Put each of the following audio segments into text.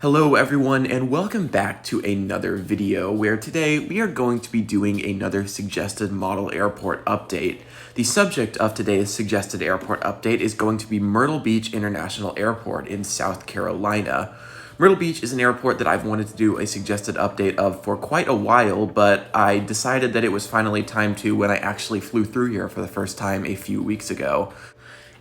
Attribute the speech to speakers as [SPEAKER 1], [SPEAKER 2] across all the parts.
[SPEAKER 1] Hello everyone and welcome back to another video where today we are going to be doing another suggested model airport update. The subject of today's suggested airport update is going to be Myrtle Beach International Airport in South Carolina. Myrtle Beach is an airport that I've wanted to do a suggested update of for quite a while, but I decided that it was finally time to when I actually flew through here for the first time a few weeks ago.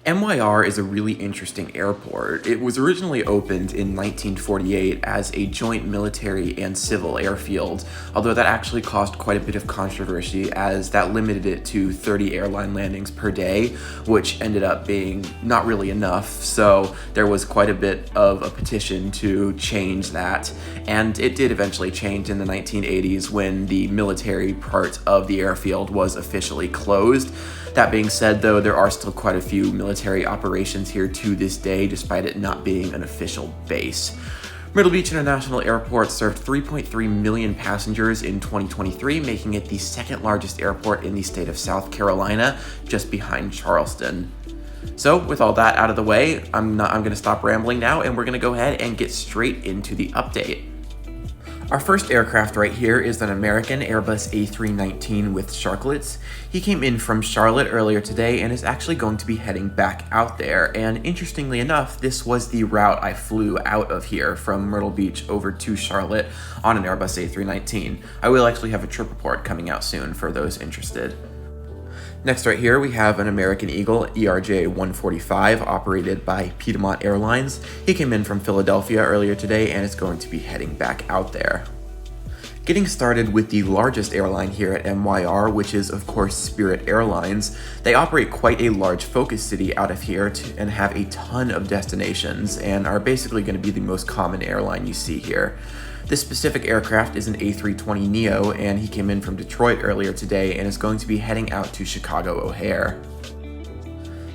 [SPEAKER 1] MYR is a really interesting airport. It was originally opened in 1948 as a joint military and civil airfield, although that actually caused quite a bit of controversy as that limited it to 30 airline landings per day, which ended up being not really enough. So there was quite a bit of a petition to change that, and it did eventually change in the 1980s when the military part of the airfield was officially closed. That being said, though, there are still quite a few military operations here to this day, despite it not being an official base. Myrtle Beach International Airport served 3.3 million passengers in 2023, making it the second largest airport in the state of South Carolina, just behind Charleston. So with all that out of the way, I'm going to stop rambling now, and we're going to go ahead and get straight into the update. Our first aircraft right here is an American Airbus A319 with sharklets. He came in from Charlotte earlier today and is actually going to be heading back out there. And interestingly enough, this was the route I flew out of here from Myrtle Beach over to Charlotte on an Airbus A319. I will actually have a trip report coming out soon for those interested. Next right here we have an American Eagle ERJ-145 operated by Piedmont Airlines. He came in from Philadelphia earlier today and is going to be heading back out there. Getting started with the largest airline here at MYR, which is of course Spirit Airlines. They operate quite a large focus city out of here and have a ton of destinations and are basically going to be the most common airline you see here. This specific aircraft is an A320neo, and he came in from Detroit earlier today and is going to be heading out to Chicago O'Hare.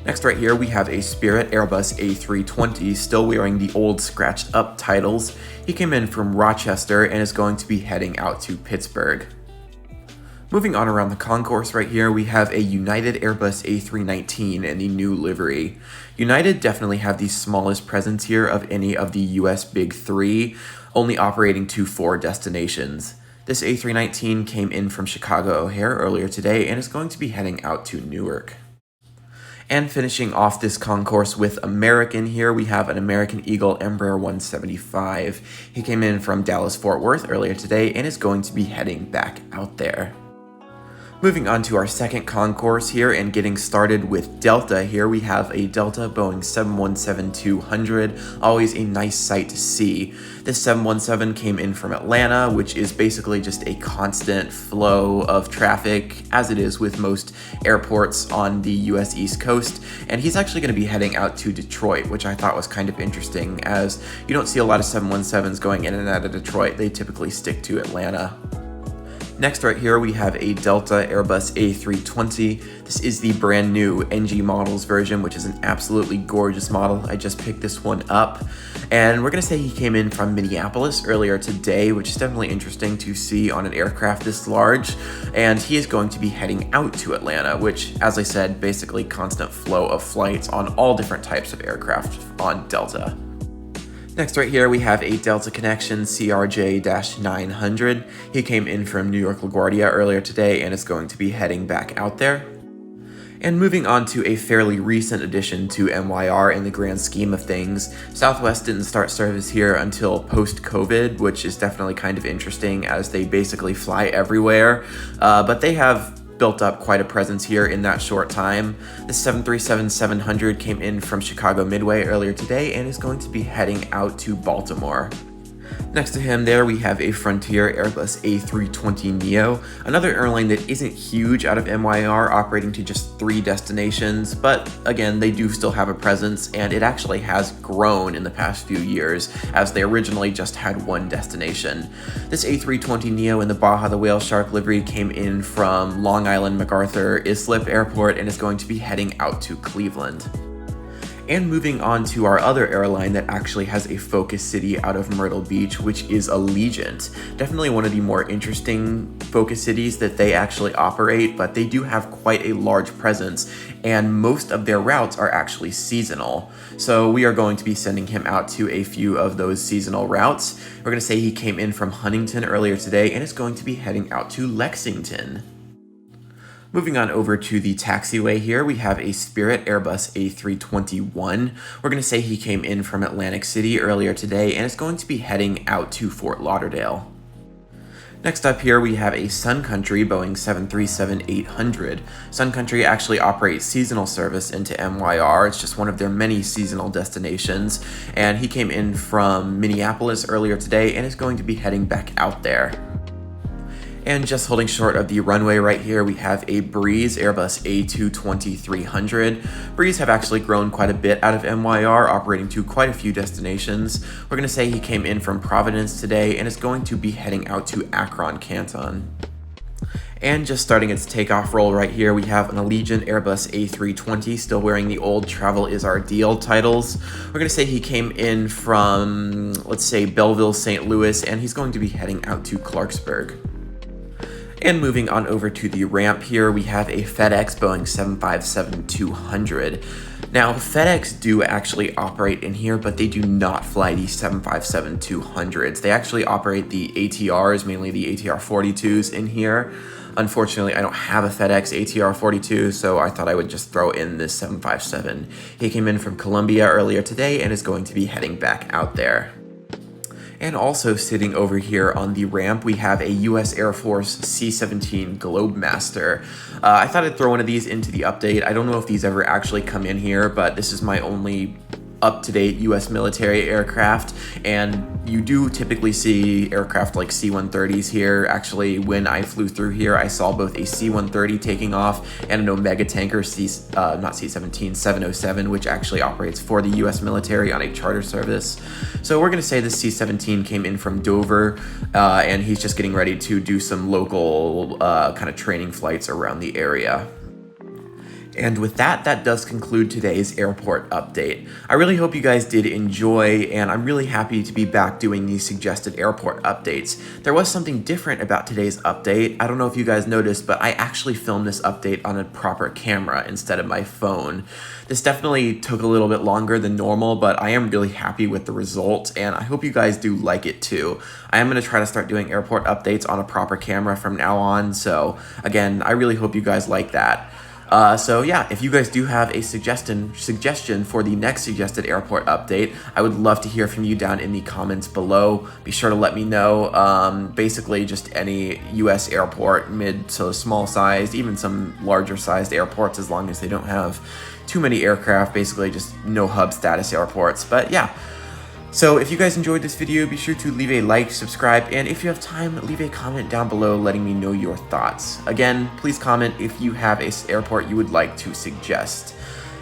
[SPEAKER 1] Next right here we have a Spirit Airbus A320 still wearing the old scratched up titles. He came in from Rochester and is going to be heading out to Pittsburgh. Moving on around the concourse right here, we have a United Airbus A319 in the new livery. United definitely have the smallest presence here of any of the US Big Three, only operating to 4 destinations. This A319 came in from Chicago O'Hare earlier today and is going to be heading out to Newark. And finishing off this concourse with American here, we have an American Eagle Embraer 175. He came in from Dallas-Fort Worth earlier today and is going to be heading back out there. Moving on to our second concourse here and getting started with Delta here, we have a Delta Boeing 717-200, always a nice sight to see. This 717 came in from Atlanta, which is basically just a constant flow of traffic, as it is with most airports on the US East Coast, and he's actually going to be heading out to Detroit, which I thought was kind of interesting, as you don't see a lot of 717s going in and out of Detroit. They typically stick to Atlanta. Next right here we have a Delta Airbus A320. This is the brand new NG models version, which is an absolutely gorgeous model. I just picked this one up, and we're gonna say he came in from Minneapolis earlier today, which is definitely interesting to see on an aircraft this large, and he is going to be heading out to Atlanta, which, as I said, basically constant flow of flights on all different types of aircraft on Delta. Next right here we have a Delta Connection CRJ-900. He came in from New York LaGuardia earlier today and is going to be heading back out there. And moving on to a fairly recent addition to MYR in the grand scheme of things, Southwest didn't start service here until post-COVID, which is definitely kind of interesting as they basically fly everywhere, but they have built up quite a presence here in that short time. The 737-700 came in from Chicago Midway earlier today and is going to be heading out to Baltimore. Next to him there we have a Frontier Airbus A320neo, another airline that isn't huge out of MYR, operating to just 3 destinations, but again, they do still have a presence, and it actually has grown in the past few years, as they originally just had 1 destination. This A320neo in the Baja the Whale Shark livery came in from Long Island MacArthur Islip Airport and is going to be heading out to Cleveland. And moving on to our other airline that actually has a focus city out of Myrtle Beach, which is Allegiant. Definitely one of the more interesting focus cities that they actually operate, but they do have quite a large presence, and most of their routes are actually seasonal. So we are going to be sending him out to a few of those seasonal routes. We're going to say he came in from Huntington earlier today and is going to be heading out to Lexington. Moving on over to the taxiway here, we have a Spirit Airbus A321. We're going to say he came in from Atlantic City earlier today and is going to be heading out to Fort Lauderdale. Next up here, we have a Sun Country Boeing 737-800. Sun Country actually operates seasonal service into MYR. It's just one of their many seasonal destinations. And he came in from Minneapolis earlier today and is going to be heading back out there. And just holding short of the runway right here, we have a Breeze Airbus A220-300. Breeze have actually grown quite a bit out of MYR, operating to quite a few destinations. We're going to say he came in from Providence today and is going to be heading out to Akron, Canton. And just starting its takeoff roll right here, we have an Allegiant Airbus A320, still wearing the old Travel is Our Deal titles. We're going to say he came in from, let's say, Belleville, St. Louis, and he's going to be heading out to Clarksburg. And moving on over to the ramp here, we have a FedEx Boeing 757-200. Now, FedEx do actually operate in here, but they do not fly the 757-200s. They actually operate the ATRs, mainly the ATR 42s in here. Unfortunately, I don't have a FedEx ATR 42, so I thought I would just throw in this 757. He came in from Columbia earlier today and is going to be heading back out there. And also sitting over here on the ramp, we have a U.S. Air Force C-17 Globemaster. I thought I'd throw one of these into the update. I don't know if these ever actually come in here, but this is my only up-to-date U.S. military aircraft, and you do typically see aircraft like C-130s here. Actually, when I flew through here, I saw both a C-130 taking off and an Omega tanker, not C-17, 707, which actually operates for the U.S. military on a charter service. So we're going to say this C-17 came in from Dover, and he's just getting ready to do some local kind of training flights around the area. And with that, that does conclude today's airport update. I really hope you guys did enjoy, and I'm really happy to be back doing these suggested airport updates. There was something different about today's update. I don't know if you guys noticed, but I actually filmed this update on a proper camera instead of my phone. This definitely took a little bit longer than normal, but I am really happy with the result, and I hope you guys do like it too. I am going to try to start doing airport updates on a proper camera from now on, so again, I really hope you guys like that. So yeah, if you guys do have a suggestion for the next suggested airport update, I would love to hear from you down in the comments below. Be sure to let me know. Basically just any US airport, mid to small sized, even some larger sized airports, as long as they don't have too many aircraft, basically just no hub status airports. But yeah. So if you guys enjoyed this video, be sure to leave a like, subscribe, and if you have time, leave a comment down below letting me know your thoughts. Again, please comment if you have an airport you would like to suggest.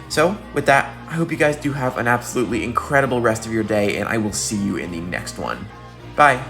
[SPEAKER 1] So with that, I hope you guys do have an absolutely incredible rest of your day, and I will see you in the next one. Bye!